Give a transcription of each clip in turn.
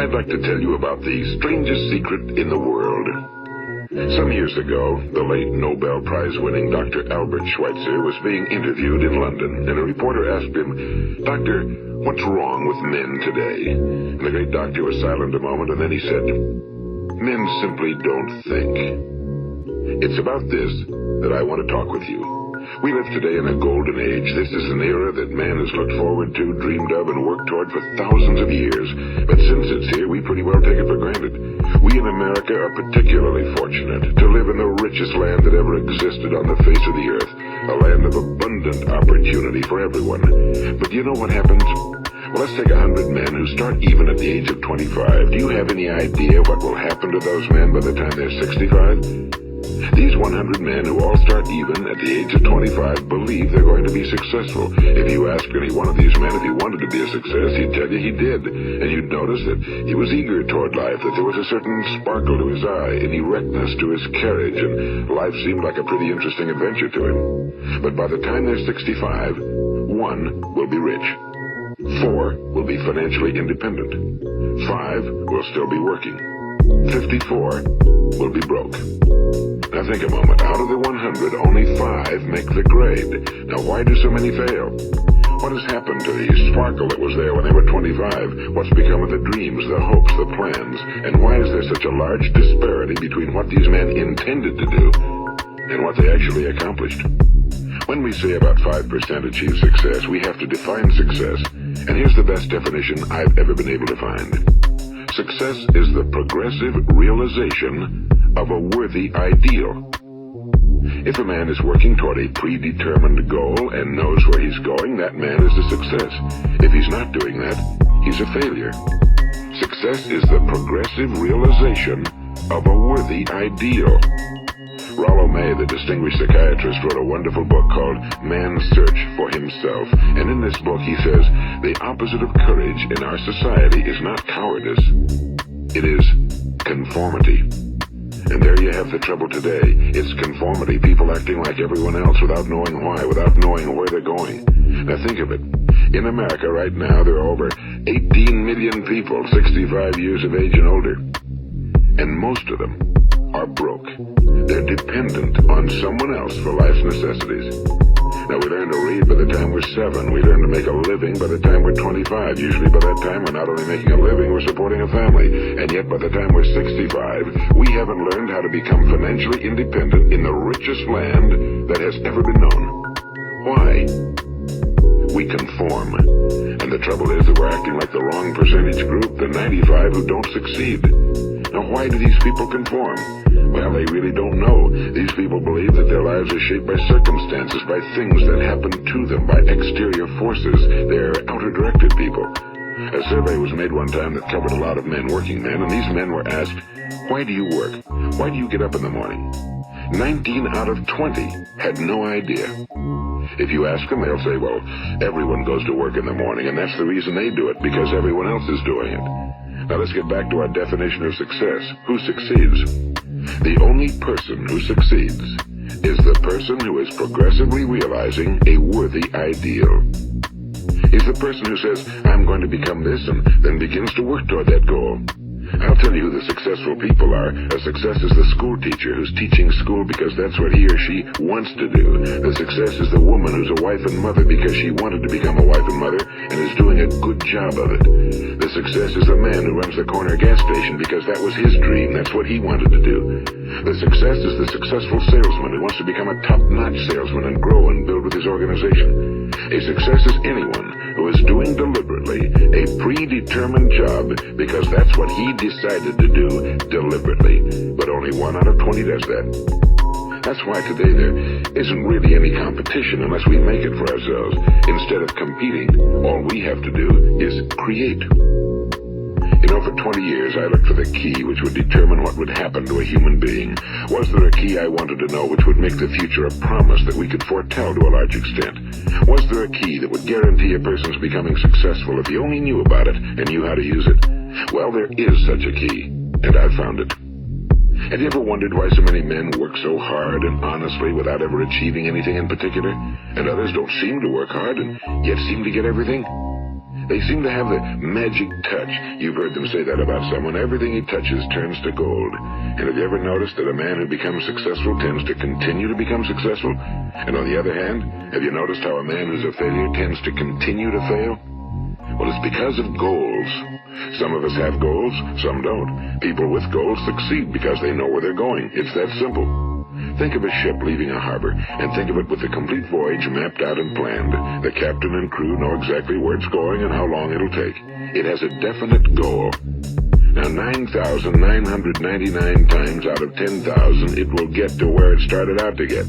I'd like to tell you about the strangest secret in the world. Some years ago, the late Nobel Prize-winning Dr. Albert Schweitzer was being interviewed in London, and a reporter asked him, "Doctor, what's wrong with men today?" And the great doctor was silent a moment, and then he said, "Men simply don't think." It's about this that I want to talk with you. We live today in a golden age. This is an era that man has looked forward to, dreamed of, and worked toward for thousands of years. But since it's here, we pretty well take it for granted. We in America are particularly fortunate to live in the richest land that ever existed on the face of the earth, a land of abundant opportunity for everyone. But do you know what happens? Well, let's take 100 men who start even at the age of 25. Do you have any idea what will happen to those men by the time they're 65? These 100 men who all start even at the age of 25 believe they're going to be successful. If you ask any one of these men if he wanted to be a success, he'd tell you he did. And you'd notice that he was eager toward life, that there was a certain sparkle to his eye, an erectness to his carriage, and life seemed like a pretty interesting adventure to him. But by the time they're 65, 1 will be rich. 4 will be financially independent. 5 will still be working. 54 will be broke. Now think a moment. Out of the 100, only 5 make the grade. Now why do so many fail? What has happened to the sparkle that was there when they were 25? What's become of the dreams, the hopes, the plans? And why is there such a large disparity between what these men intended to do and what they actually accomplished? When we say about 5% achieve success, we have to define success. And here's the best definition I've ever been able to find. Success is the progressive realization of a worthy ideal. If a man is working toward a predetermined goal and knows where he's going, that man is a success. If he's not doing that, he's a failure. Success is the progressive realization of a worthy ideal. Rollo May, the distinguished psychiatrist, wrote a wonderful book called Man's Search for Himself. And in this book he says, the opposite of courage in our society is not cowardice. It is conformity. And there you have the trouble today. It's conformity, people acting like everyone else without knowing why, without knowing where they're going. Now think of it. In America right now, there are over 18 million people 65 years of age and older. And most of them are broke. They're dependent on someone else for life's necessities. Now, we learn to read by the time we're 7. We learn to make a living by the time we're 25. Usually by that time, we're not only making a living, we're supporting a family. And yet by the time we're 65, we haven't learned how to become financially independent in the richest land that has ever been known. Why? We conform. And the trouble is that we're acting like the wrong percentage group, the 95 who don't succeed. Now, why do these people conform? Well, they really don't know. These people believe that their lives are shaped by circumstances, by things that happen to them, by exterior forces. They're outer-directed people. A survey was made one time that covered a lot of men, working men, and these men were asked, "Why do you work? Why do you get up in the morning?" 19 out of 20 had no idea. If you ask them, they'll say, well, everyone goes to work in the morning, and that's the reason they do it, because everyone else is doing it. Now let's get back to our definition of success. Who succeeds? The only person who succeeds is the person who is progressively realizing a worthy ideal. He's the person who says, I'm going to become this, and then begins to work toward that goal. I'll tell you who the successful people are. A success is the school teacher who's teaching school because that's what he or she wants to do. The success is the woman who's a wife and mother because she wanted to become a wife and mother and is doing a good job of it. The success is the man who runs the corner gas station because that was his dream. That's what he wanted to do. The success is the successful salesman who wants to become a top-notch salesman and grow and build with his organization. A success is anyone who is doing deliberately a predetermined job because that's what he decided to do deliberately. But only 1 out of 20 does that. That's why today there isn't really any competition unless we make it for ourselves. Instead of competing, all we have to do is create. You know, for 20 years I looked for the key which would determine what would happen to a human being. Was there a key I wanted to know which would make the future a promise that we could foretell to a large extent? Was there a key that would guarantee a person's becoming successful if he only knew about it and knew how to use it? Well, there is such a key, and I've found it. Have you ever wondered why so many men work so hard and honestly without ever achieving anything in particular, and others don't seem to work hard and yet seem to get everything? They seem to have the magic touch. You've heard them say that about someone. Everything he touches turns to gold. And have you ever noticed that a man who becomes successful tends to continue to become successful? And on the other hand, have you noticed how a man who's a failure tends to continue to fail? Well, it's because of goals. Some of us have goals, some don't. People with goals succeed because they know where they're going. It's that simple. Think of a ship leaving a harbor, and think of it with the complete voyage mapped out and planned. The captain and crew know exactly where it's going and how long it'll take. It has a definite goal. Now, 9,999 times out of 10,000, it will get to where it started out to get.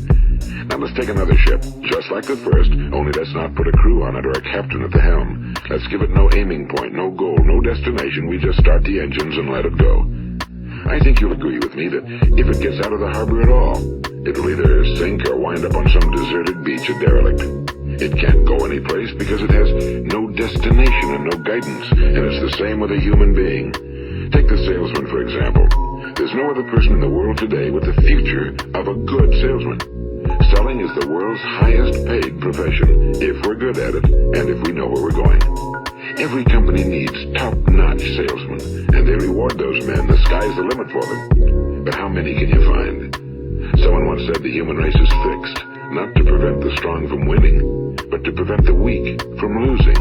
Now, let's take another ship, just like the first, only let's not put a crew on it or a captain at the helm. Let's give it no aiming point, no goal, no destination. We just start the engines and let it go. I think you'll agree with me that if it gets out of the harbor at all, it'll either sink or wind up on some deserted beach, a derelict. It can't go anyplace because it has no destination and no guidance, and it's the same with a human being. Take the salesman, for example. There's no other person in the world today with the future of a good salesman. Selling is the world's highest paid profession, if we're good at it, and if we know where we're going. Every company needs top-notch salesmen, and they reward those men. The sky's the limit for them. But how many can you find? Someone once said the human race is fixed, not to prevent the strong from winning, but to prevent the weak from losing.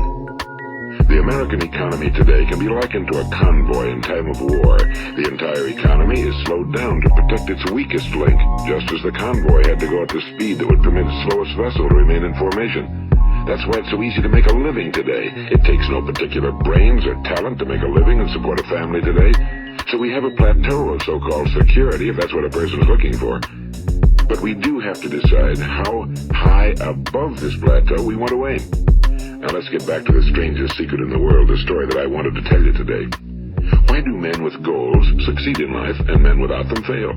The American economy today can be likened to a convoy in time of war. The entire economy is slowed down to protect its weakest link, just as the convoy had to go at the speed that would permit its slowest vessel to remain in formation. That's why it's so easy to make a living today. It takes no particular brains or talent to make a living and support a family today. So we have a plateau of so-called security, if that's what a person is looking for. But we do have to decide how high above this plateau we want to aim. Now let's get back to the strangest secret in the world, the story that I wanted to tell you today. Why do men with goals succeed in life and men without them fail?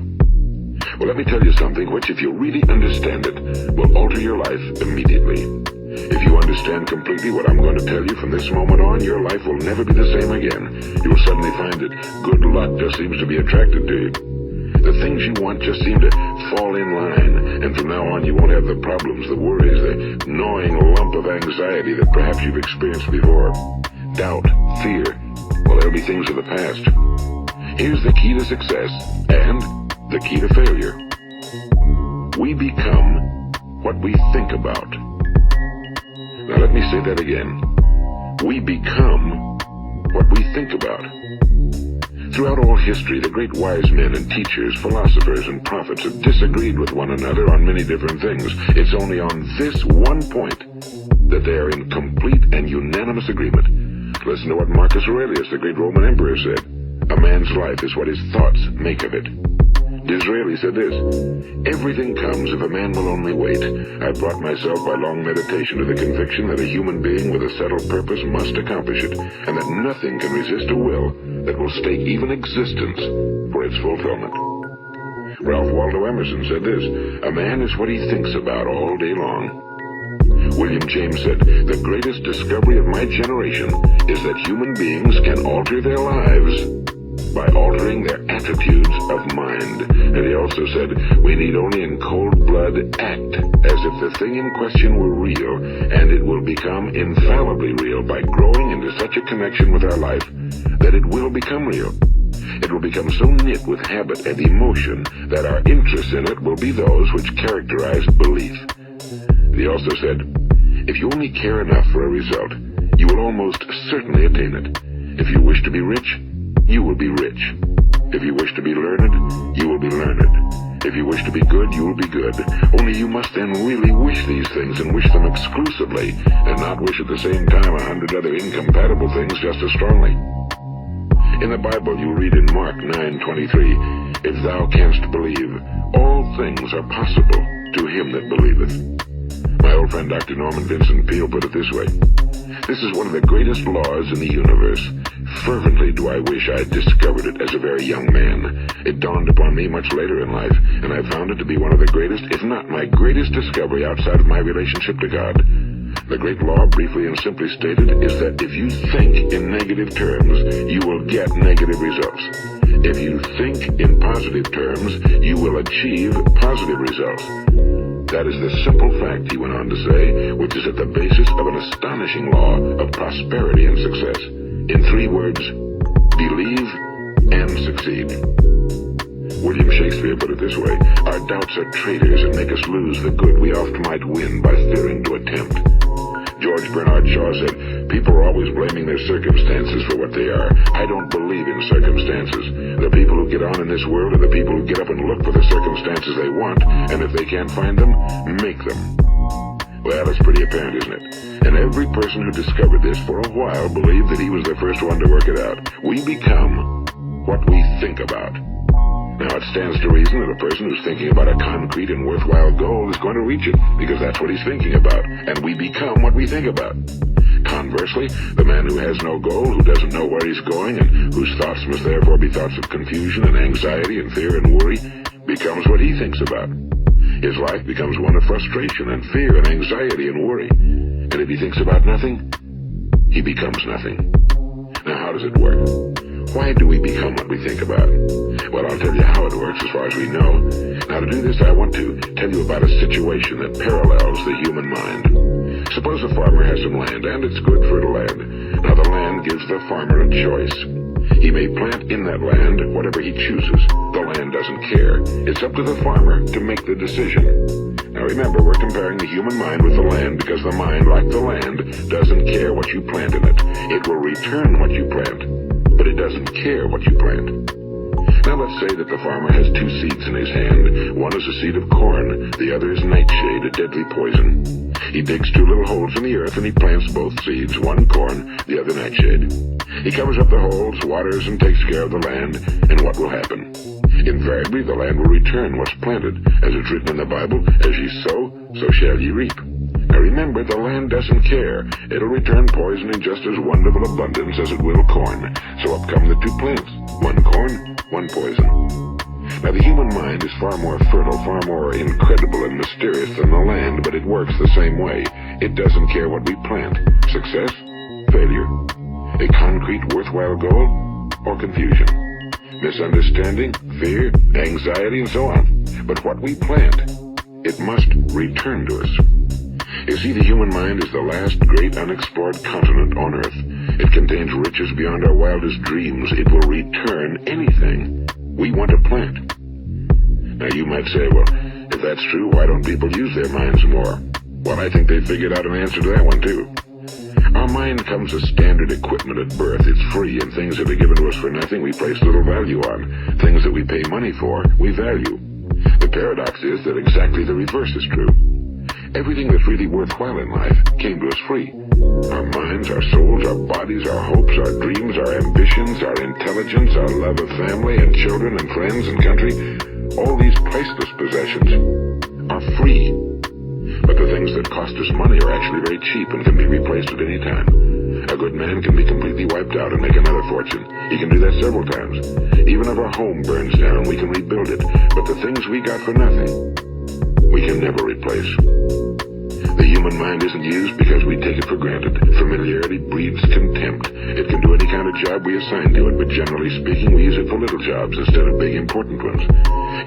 Well, let me tell you something which, if you really understand it, will alter your life immediately. If you understand completely what I'm going to tell you from this moment on, your life will never be the same again. You will suddenly find that good luck just seems to be attracted to you. The things you want just seem to fall in line, and from now on you won't have the problems, the worries, the gnawing lump of anxiety that perhaps you've experienced before. Doubt, fear, well, they'll be things of the past. Here's the key to success and the key to failure. We become what we think about. Now let me say that again. We become what we think about. Throughout all history, the great wise men and teachers, philosophers and prophets have disagreed with one another on many different things. It's only on this one point that they are in complete and unanimous agreement. Listen to what Marcus Aurelius, the great Roman emperor, said. A man's life is what his thoughts make of it. Disraeli said this: everything comes if a man will only wait. I brought myself by long meditation to the conviction that a human being with a settled purpose must accomplish it, and that nothing can resist a will that will stake even existence for its fulfillment. Ralph Waldo Emerson said this: a man is what he thinks about all day long. William James said, the greatest discovery of my generation is that human beings can alter their lives by altering their attitudes of mind. And he also said, we need only in cold blood act as if the thing in question were real, and it will become infallibly real by growing into such a connection with our life that it will become real. It will become so knit with habit and emotion that our interest in it will be those which characterize belief. He also said, if you only care enough for a result, you will almost certainly attain it. If you wish to be rich, you will be rich. If you wish to be learned, you will be learned. If you wish to be good, you will be good. Only you must then really wish these things, and wish them exclusively, and not wish at the same time 100 other incompatible things just as strongly. In the Bible, you read in Mark 9:23, if thou canst believe, all things are possible to him that believeth. My old friend Dr. Norman Vincent Peale put it this way: this is one of the greatest laws in the universe. Fervently do I wish I had discovered it as a very young man. It dawned upon me much later in life, and I found it to be one of the greatest, if not my greatest discovery outside of my relationship to God. The great law, briefly and simply stated, is that if you think in negative terms, you will get negative results. If you think in positive terms, you will achieve positive results. That is the simple fact, he went on to say, which is at the basis of an astonishing law of prosperity and success. In 3 words, believe and succeed. William Shakespeare put it this way: our doubts are traitors and make us lose the good we oft might win by fearing to attempt. George Bernard Shaw said, people are always blaming their circumstances for what they are. I don't believe in circumstances. The people who get on in this world are the people who get up and look for the circumstances they want, and if they can't find them, make them. Well, it's pretty apparent, isn't it? And every person who discovered this for a while believed that he was the first one to work it out. We become what we think about. Now, it stands to reason that a person who's thinking about a concrete and worthwhile goal is going to reach it, because that's what he's thinking about, and we become what we think about. Conversely, the man who has no goal, who doesn't know where he's going, and whose thoughts must therefore be thoughts of confusion and anxiety and fear and worry, becomes what he thinks about. His life becomes one of frustration and fear and anxiety and worry. And if he thinks about nothing, he becomes nothing. Now, how does it work? Why do we become what we think about? Well, I'll tell you how it works as far as we know. Now, to do this, I want to tell you about a situation that parallels the human mind. Suppose a farmer has some land, and it's good fertile land. Now, the land gives the farmer a choice. He may plant in that land whatever he chooses. The land doesn't care. It's up to the farmer to make the decision. Now remember, we're comparing the human mind with the land because the mind, like the land, doesn't care what you plant in it. It will return what you plant, but it doesn't care what you plant. Now let's say that the farmer has 2 seeds in his hand. One is a seed of corn, the other is nightshade, a deadly poison. He digs 2 little holes in the earth and he plants both seeds, one corn, the other nightshade. He covers up the holes, waters, and takes care of the land, and what will happen? Invariably, the land will return what's planted. As it's written in the Bible, as ye sow, so shall ye reap. Now remember, the land doesn't care. It'll return poison in just as wonderful abundance as it will corn. So up come the 2 plants, one corn, one poison. Now the human mind is far more fertile, far more incredible and mysterious than the land, but it works the same way. It doesn't care what we plant. Success, failure. A concrete, worthwhile goal, or confusion. Misunderstanding, fear, anxiety, and so on. But what we plant, it must return to us. You see, the human mind is the last great unexplored continent on Earth. It contains riches beyond our wildest dreams. It will return anything we want to plant. Now you might say, well, if that's true, why don't people use their minds more? Well, I think they figured out an answer to that one too. Our mind comes as standard equipment at birth. It's free, and things that are given to us for nothing we place little value on. Things that we pay money for, we value. The paradox is that exactly the reverse is true. Everything that's really worthwhile in life came to us free. Our minds, our souls, our bodies, our hopes, our dreams, our ambitions, our intelligence, our love of family and children and friends and country, all these priceless possessions are free. But the things that cost us money are actually very cheap and can be replaced at any time. A good man can be completely wiped out and make another fortune. He can do that several times. Even if our home burns down, we can rebuild it. But the things we got for nothing, we can never replace. The human mind isn't used because we take it for granted. Familiarity breeds contempt. It can do any kind of job we assign to it, but generally speaking, we use it for little jobs instead of big, important ones.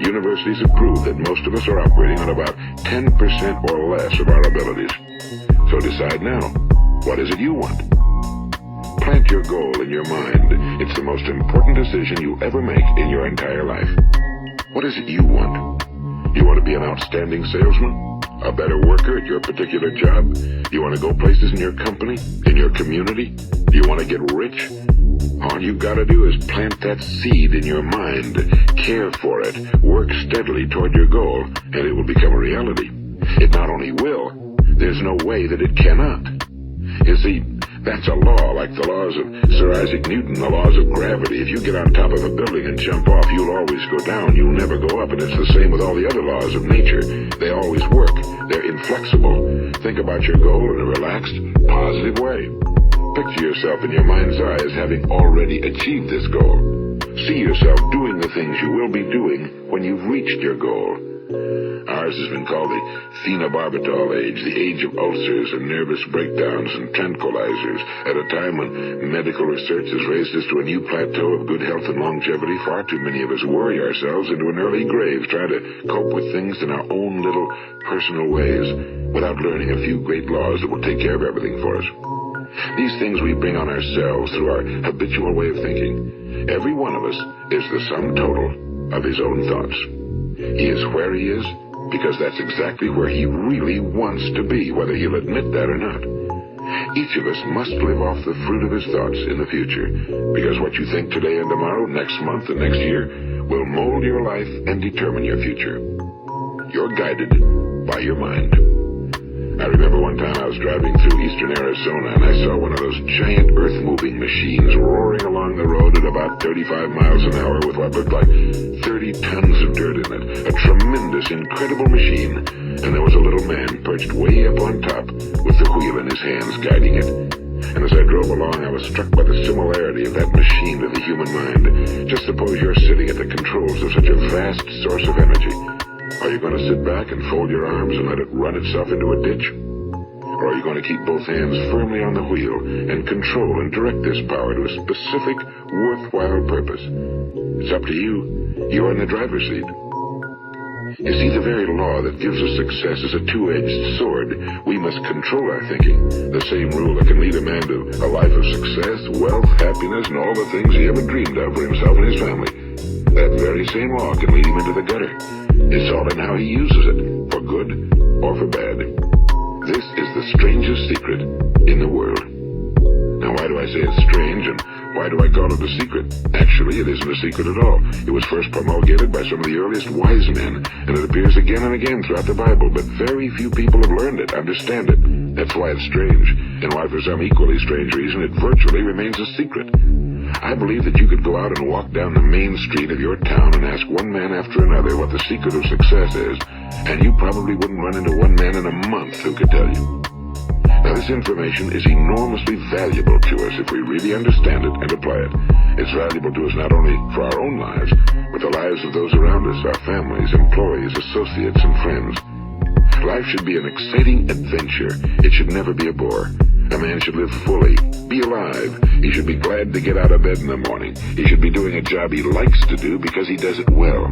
Universities have proved that most of us are operating on about 10% or less of our abilities. So decide now, what is it you want? Plant your goal in your mind. It's the most important decision you ever make in your entire life. What is it you want? You want to be an outstanding salesman? A better worker at your particular job? You want to go places in your company? In your community? Do you want to get rich? All you've got to do is plant that seed in your mind, care for it, work steadily toward your goal, and it will become a reality. It not only will, there's no way that it cannot. You see, that's a law, like the laws of Sir Isaac Newton, the laws of gravity. If you get on top of a building and jump off, you'll always go down. You'll never go up, and it's the same with all the other laws of nature. They always work. They're inflexible. Think about your goal in a relaxed, positive way. Picture yourself in your mind's eye as having already achieved this goal. See yourself doing the things you will be doing when you've reached your goal. Our ours has been called the phenobarbital age, the age of ulcers and nervous breakdowns and tranquilizers, at a time when medical research has raised us to a new plateau of good health and longevity. Far too many of us worry ourselves into an early grave trying to cope with things in our own little personal ways without learning a few great laws that will take care of everything for us. These things we bring on ourselves through our habitual way of thinking. Every one of us is the sum total of his own thoughts. He is where he is because that's exactly where he really wants to be, whether he'll admit that or not. Each of us must live off the fruit of his thoughts in the future, because what you think today and tomorrow, next month and next year, will mold your life and determine your future. You're guided by your mind. I remember one time I was driving through eastern Arizona and I saw one of those giant earth-moving machines roaring along the road at about 35 miles an hour with what looked like 30 tons of dirt in it. A tremendous, incredible machine. And there was a little man perched way up on top with the wheel in his hands guiding it. And as I drove along, I was struck by the similarity of that machine to the human mind. Just suppose you're sitting at the controls of such a vast source of energy. Are you going to sit back and fold your arms and let it run itself into a ditch? Or are you going to keep both hands firmly on the wheel and control and direct this power to a specific, worthwhile purpose? It's up to you. You're in the driver's seat. You see, the very law that gives us success is a two-edged sword. We must control our thinking. The same rule that can lead a man to a life of success, wealth, happiness, and all the things he ever dreamed of for himself and his family. That very same law can lead him into the gutter. It's all in how he uses it, for good or for bad. This is the strangest secret in the world. Now, why do I say it's strange, and why do I call it a secret? Actually, it isn't a secret at all. It was first promulgated by some of the earliest wise men, and it appears again and again throughout the Bible, but very few people have learned it, understand it. That's why it's strange, and why for some equally strange reason it virtually remains a secret. I believe that you could go out and walk down the main street of your town and ask one man after another what the secret of success is, and you probably wouldn't run into one man in a month who could tell you. Now, this information is enormously valuable to us if we really understand it and apply it. It's valuable to us not only for our own lives, but the lives of those around us, our families, employees, associates, and friends. Life should be an exciting adventure. It should never be a bore. A man should live fully, be alive. He should be glad to get out of bed in the morning. He should be doing a job he likes to do because he does it well.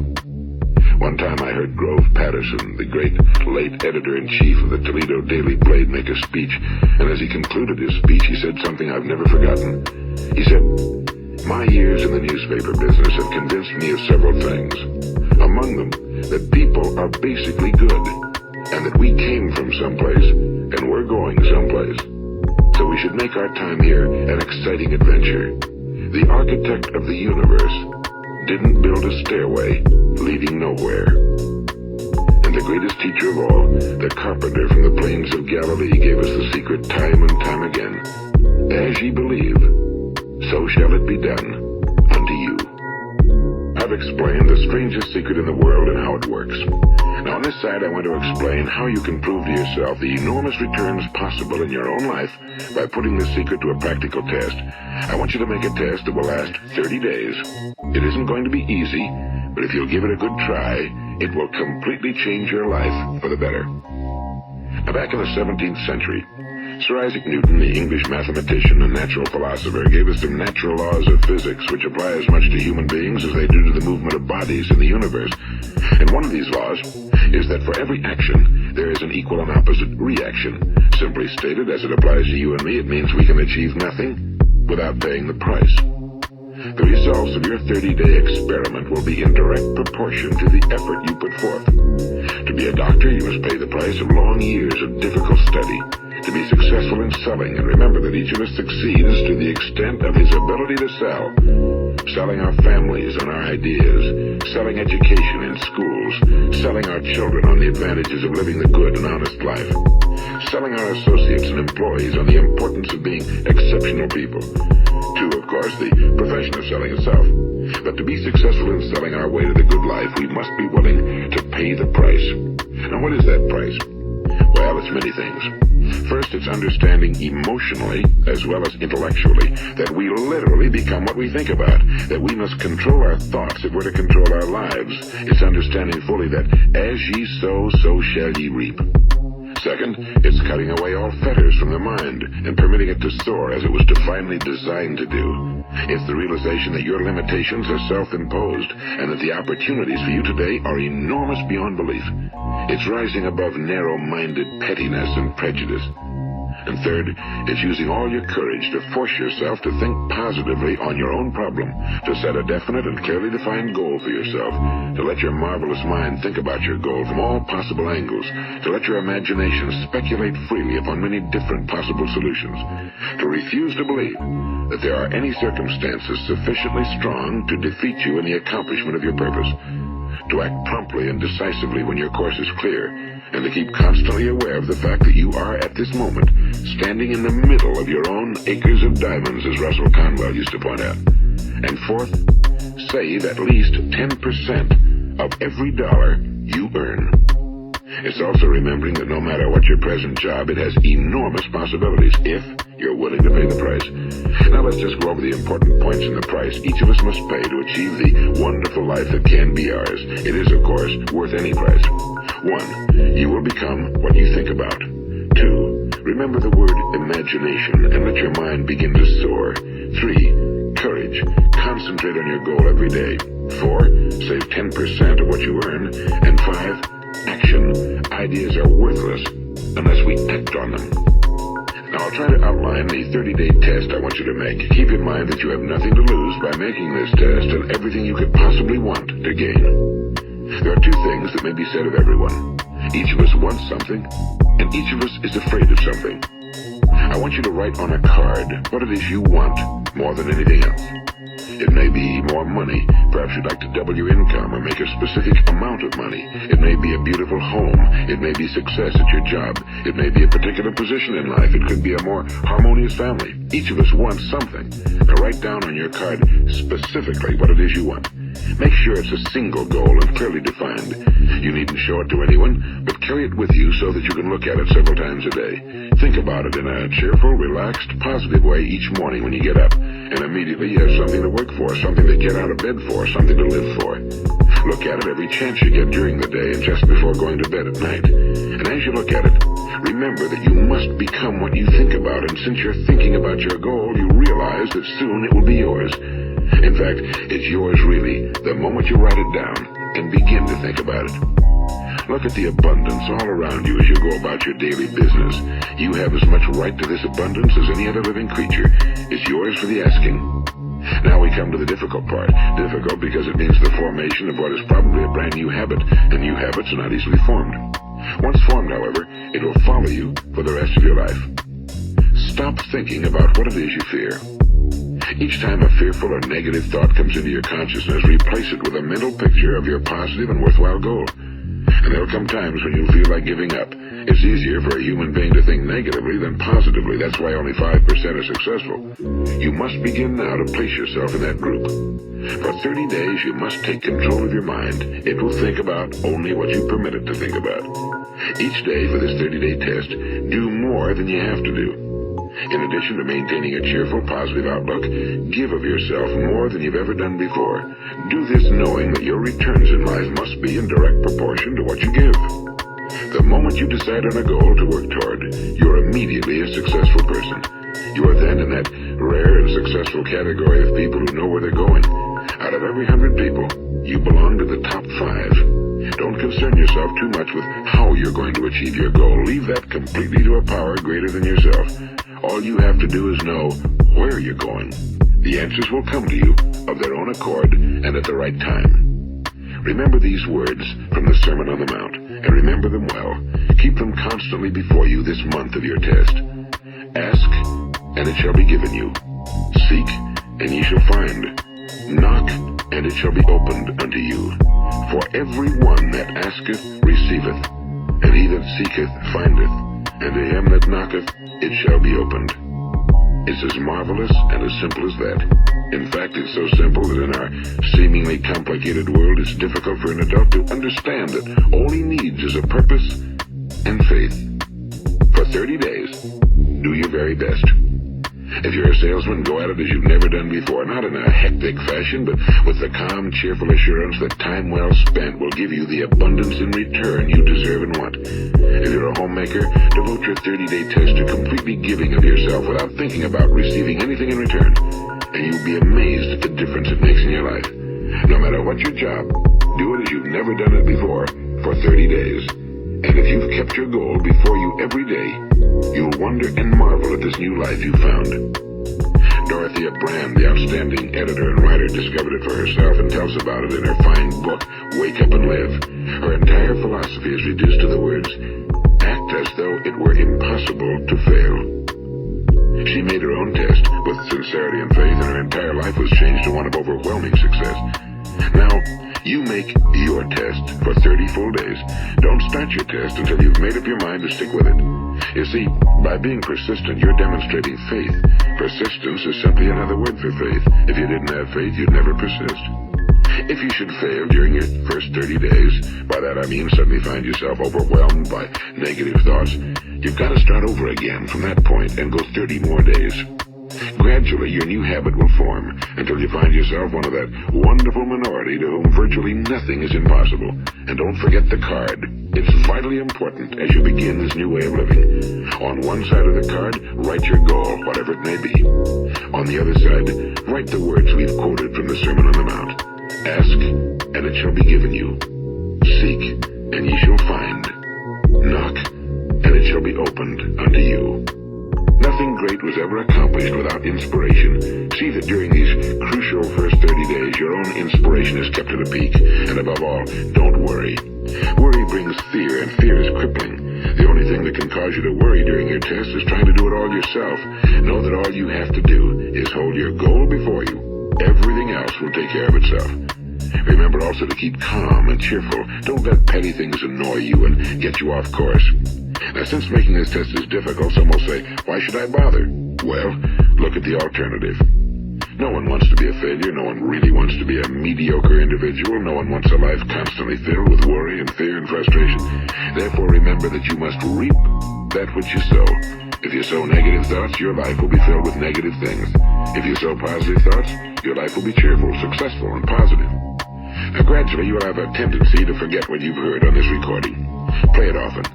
One time I heard Grove Patterson, the great late editor-in-chief of the Toledo Daily Blade, make a speech, and as he concluded his speech, he said something I've never forgotten. He said, "My years in the newspaper business have convinced me of several things. Among them, that people are basically good, and that we came from someplace, and we're going someplace. So we should make our time here an exciting adventure. The architect of the universe didn't build a stairway leading nowhere. And the greatest teacher of all, the carpenter from the plains of Galilee, gave us the secret time and time again. As ye believe, so shall it be done unto you." I've explained the strangest secret in the world and how it works. Now on this side, I want to explain how you can prove to yourself the enormous returns possible in your own life by putting this secret to a practical test. I want you to make a test that will last 30 days. It isn't going to be easy, but if you'll give it a good try, it will completely change your life for the better. Now, back in the 17th century, Sir Isaac Newton, the English mathematician and natural philosopher, gave us some natural laws of physics which apply as much to human beings as they do to the movement of bodies in the universe. And one of these laws is that for every action, there is an equal and opposite reaction. Simply stated, as it applies to you and me, it means we can achieve nothing without paying the price. The results of your 30-day experiment will be in direct proportion to the effort you put forth. To be a doctor, you must pay the price of long years of difficult study. To be successful in selling, and remember that each of us succeeds to the extent of his ability to sell. Selling our families and our ideas, selling education in schools, selling our children on the advantages of living the good and honest life, selling our associates and employees on the importance of being exceptional people. To, of course, the profession of selling itself. But to be successful in selling our way to the good life, we must be willing to pay the price. Now, what is that price? Well, it's many things. First, it's understanding emotionally as well as intellectually that we literally become what we think about, that we must control our thoughts if we're to control our lives. It's understanding fully that as ye sow, so shall ye reap. Second, it's cutting away all fetters from the mind and permitting it to soar as it was divinely designed to do. It's the realization that your limitations are self-imposed and that the opportunities for you today are enormous beyond belief. It's rising above narrow-minded pettiness and prejudice. And third, it's using all your courage to force yourself to think positively on your own problem, to set a definite and clearly defined goal for yourself, to let your marvelous mind think about your goal from all possible angles, to let your imagination speculate freely upon many different possible solutions, to refuse to believe that there are any circumstances sufficiently strong to defeat you in the accomplishment of your purpose, to act promptly and decisively when your course is clear, and to keep constantly aware of the fact that you are, at this moment, standing in the middle of your own acres of diamonds, as Russell Conwell used to point out. And fourth, save at least 10% of every dollar you earn. It's also remembering that no matter what your present job, it has enormous possibilities if you're willing to pay the price. Now let's just go over the important points in the price each of us must pay to achieve the wonderful life that can be ours. It is, of course, worth any price. 1. You will become what you think about. 2. Remember the word imagination and let your mind begin to soar. 3. Courage. Concentrate on your goal every day. 4. Save 10% of what you earn. And 5. Action. Ideas are worthless unless we act on them. Now, I'll try to outline the 30-day test I want you to make. Keep in mind that you have nothing to lose by making this test and everything you could possibly want to gain. There are two things that may be said of everyone. Each of us wants something, and each of us is afraid of something. I want you to write on a card what it is you want more than anything else. It may be more money. Perhaps you'd like to double your income or make a specific amount of money. It may be a beautiful home. It may be success at your job. It may be a particular position in life. It could be a more harmonious family. Each of us wants something. Now write down on your card specifically what it is you want. Make sure it's a single goal and clearly defined. You needn't show it to anyone, but carry it with you so that you can look at it several times a day. Think about it in a cheerful, relaxed, positive way each morning when you get up. And immediately you have something to work for, something to get out of bed for, something to live for. Look at it every chance you get during the day and just before going to bed at night. And as you look at it, remember that you must become what you think about, and since you're thinking about your goal, you realize that soon it will be yours. In fact, it's yours really the moment you write it down and begin to think about it. Look at the abundance all around you as you go about your daily business. You have as much right to this abundance as any other living creature. It's yours for the asking. Now we come to the difficult part. Difficult because it means the formation of what is probably a brand new habit, and new habits are not easily formed. Once formed, however, it will follow you for the rest of your life. Stop thinking about what it is you fear. Each time a fearful or negative thought comes into your consciousness, replace it with a mental picture of your positive and worthwhile goal. And there'll come times when you'll feel like giving up. It's easier for a human being to think negatively than positively. That's why only 5% are successful. You must begin now to place yourself in that group. For 30 days, you must take control of your mind. It will think about only what you permit it to think about. Each day for this 30-day test, do more than you have to do. In addition to maintaining a cheerful, positive outlook, give of yourself more than you've ever done before. Do this knowing that your returns in life must be in direct proportion to what you give. The moment you decide on a goal to work toward, you're immediately a successful person. You are then in that rare and successful category of people who know where they're going. Out of every 100 people, you belong to the top 5. Don't concern yourself too much with how you're going to achieve your goal. Leave that completely to a power greater than yourself. All you have to do is know where you're going. The answers will come to you of their own accord and at the right time. Remember these words from the Sermon on the Mount, and remember them well. Keep them constantly before you this month of your test. Ask, and it shall be given you. Seek, and ye shall find. Knock, and it shall be opened unto you. For every one that asketh receiveth, and he that seeketh findeth, and to him that knocketh it shall be opened. It's as marvelous and as simple as that. In fact, it's so simple that in our seemingly complicated world, it's difficult for an adult to understand that all he needs is a purpose and faith. For 30 days, do your very best. If you're a salesman, go at it as you've never done before, not in a hectic fashion, but with the calm, cheerful assurance that time well spent will give you the abundance in return you deserve and want. If you're a homemaker, devote your 30-day test to completely giving of yourself without thinking about receiving anything in return, and you'll be amazed at the difference it makes in your life. No matter what your job, do it as you've never done it before for 30 days. And if you've kept your goal before you every day, you'll wonder and marvel at this new life you've found. Dorothea Brand, the outstanding editor and writer, discovered it for herself and tells about it in her fine book, Wake Up and Live. Her entire philosophy is reduced to the words, act as though it were impossible to fail. She made her own test with sincerity and faith, and her entire life was changed to one of overwhelming success. Now, you make your test for 30 full days. Don't start your test until you've made up your mind to stick with it. You see, by being persistent, you're demonstrating faith. Persistence is simply another word for faith. If you didn't have faith, you'd never persist. If you should fail during your first 30 days, by that I mean suddenly find yourself overwhelmed by negative thoughts, you've got to start over again from that point and go 30 more days. Gradually, your new habit will form until you find yourself one of that wonderful minority to whom virtually nothing is impossible. And don't forget the card. It's vitally important as you begin this new way of living. On one side of the card, write your goal, whatever it may be. On the other side, write the words we've quoted from the Sermon on the Mount. Ask, and it shall be given you. Seek, and ye shall find. Knock, and it shall be opened unto you. Nothing great was ever accomplished without inspiration. See that during these crucial first 30 days, your own inspiration is kept at a peak. And above all, don't worry. Worry brings fear, and fear is crippling. The only thing that can cause you to worry during your test is trying to do it all yourself. Know that all you have to do is hold your goal before you. Everything else will take care of itself. Remember also to keep calm and cheerful. Don't let petty things annoy you and get you off course. Now, since making this test is difficult, some will say, why should I bother? Well, look at the alternative. No one wants to be a failure. No one really wants to be a mediocre individual. No one wants a life constantly filled with worry and fear and frustration. Therefore, remember that you must reap that which you sow. If you sow negative thoughts, your life will be filled with negative things. If you sow positive thoughts, your life will be cheerful, successful, and positive. Now, gradually, you'll have a tendency to forget what you've heard on this recording. Play it often.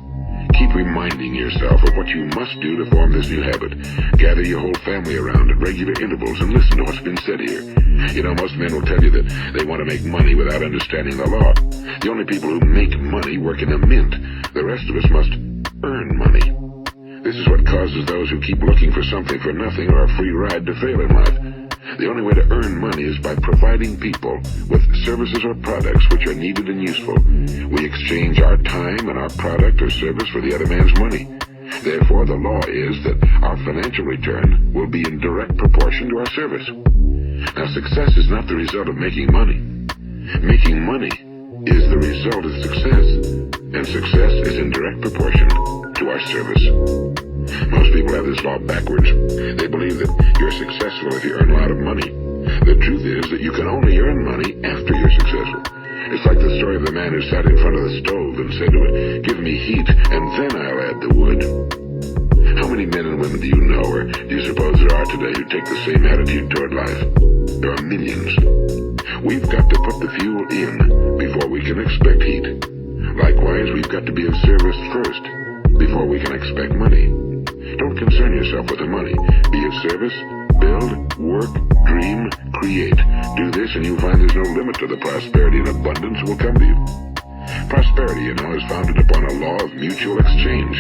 Keep reminding yourself of what you must do to form this new habit. Gather your whole family around at regular intervals and listen to what's been said here. You know, most men will tell you that they want to make money without understanding the law. The only people who make money work in a mint. The rest of us must earn money. This is what causes those who keep looking for something for nothing or a free ride to fail in life. The only way to earn money is by providing people with services or products which are needed and useful. We exchange our time and our product or service for the other man's money. Therefore, the law is that our financial return will be in direct proportion to our service. Now, success is not the result of making money. Making money is the result of success, and success is in direct proportion to our service. Most people have this law backwards. They believe that you're successful if you earn a lot of money. The truth is that you can only earn money after you're successful. It's like the story of the man who sat in front of the stove and said to it, give me heat, and then I'll add the wood. How many men and women do you know, or do you suppose there are today, who take the same attitude toward life? There are millions. We've got to put the fuel in before we can expect heat. Likewise, we've got to be of service first before we can expect money. Don't concern yourself with the money. Be of service, build, work, dream, create. Do this and you'll find there's no limit to the prosperity and abundance that will come to you. Prosperity, you know, is founded upon a law of mutual exchange.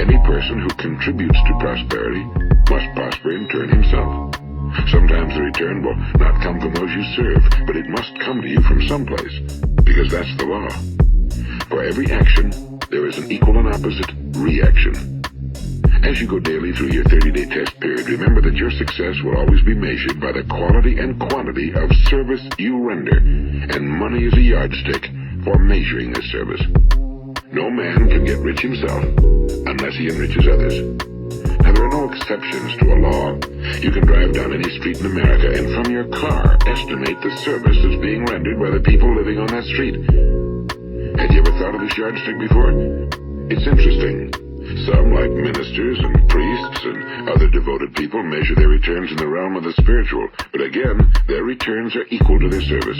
Any person who contributes to prosperity must prosper in turn himself. Sometimes the return will not come from those you serve, but it must come to you from someplace, because that's the law. For every action, there is an equal and opposite reaction. As you go daily through your 30-day test period, remember that your success will always be measured by the quality and quantity of service you render, and money is a yardstick for measuring this service. No man can get rich himself unless he enriches others. Now, there are no exceptions to a law. You can drive down any street in America and from your car estimate the service that's being rendered by the people living on that street. Had you ever thought of this yardstick before? It's interesting. Some, like ministers and priests and other devoted people, measure their returns in the realm of the spiritual, but again, their returns are equal to their service.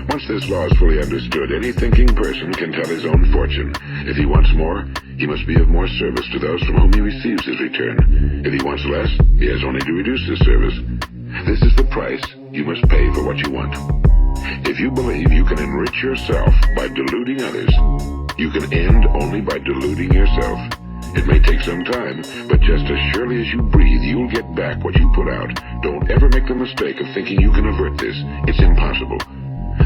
Once this law is fully understood, any thinking person can tell his own fortune. If he wants more, he must be of more service to those from whom he receives his return. If he wants less, he has only to reduce his service. This is the price you must pay for what you want. If you believe you can enrich yourself by deluding others, you can end only by deluding yourself. It may take some time, but just as surely as you breathe, you'll get back what you put out. Don't ever make the mistake of thinking you can avert this. It's impossible.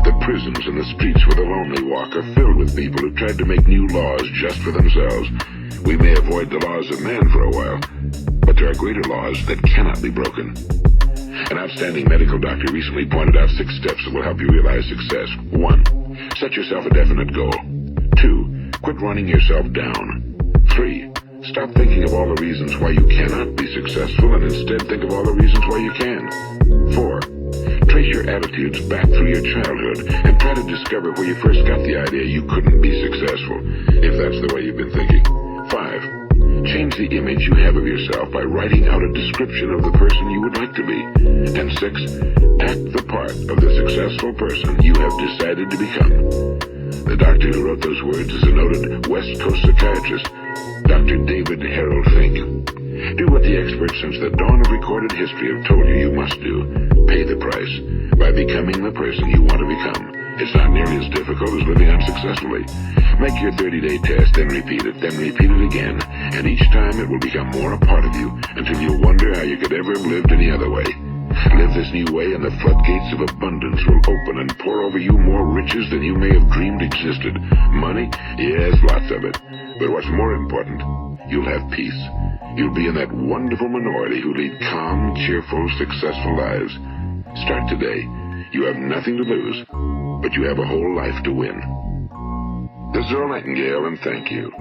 The prisons and the streets where the lonely walk are filled with people who tried to make new laws just for themselves. We may avoid the laws of man for a while, but there are greater laws that cannot be broken. An outstanding medical doctor recently pointed out 6 steps that will help you realize success. 1. Set yourself a definite goal. 2. Quit running yourself down. 3. Stop thinking of all the reasons why you cannot be successful and instead think of all the reasons why you can. 4. Trace your attitudes back through your childhood and try to discover where you first got the idea you couldn't be successful, if that's the way you've been thinking. 5. Change the image you have of yourself by writing out a description of the person you would like to be. And 6. Act the part of the successful person you have decided to become. The doctor who wrote those words is a noted West Coast psychiatrist, Dr. David Harold Fink. Do what the experts since the dawn of recorded history have told you must do. Pay the price by becoming the person you want to become. It's not nearly as difficult as living unsuccessfully. Make your 30-day test, then repeat it again, and each time it will become more a part of you until you'll wonder how you could ever have lived any other way. Live this new way and the floodgates of abundance will open and pour over you more riches than you may have dreamed existed. Money? Yes, lots of it. But what's more important, you'll have peace. You'll be in that wonderful minority who lead calm, cheerful, successful lives. Start today. You have nothing to lose, but you have a whole life to win. This is Earl Nightingale, and thank you.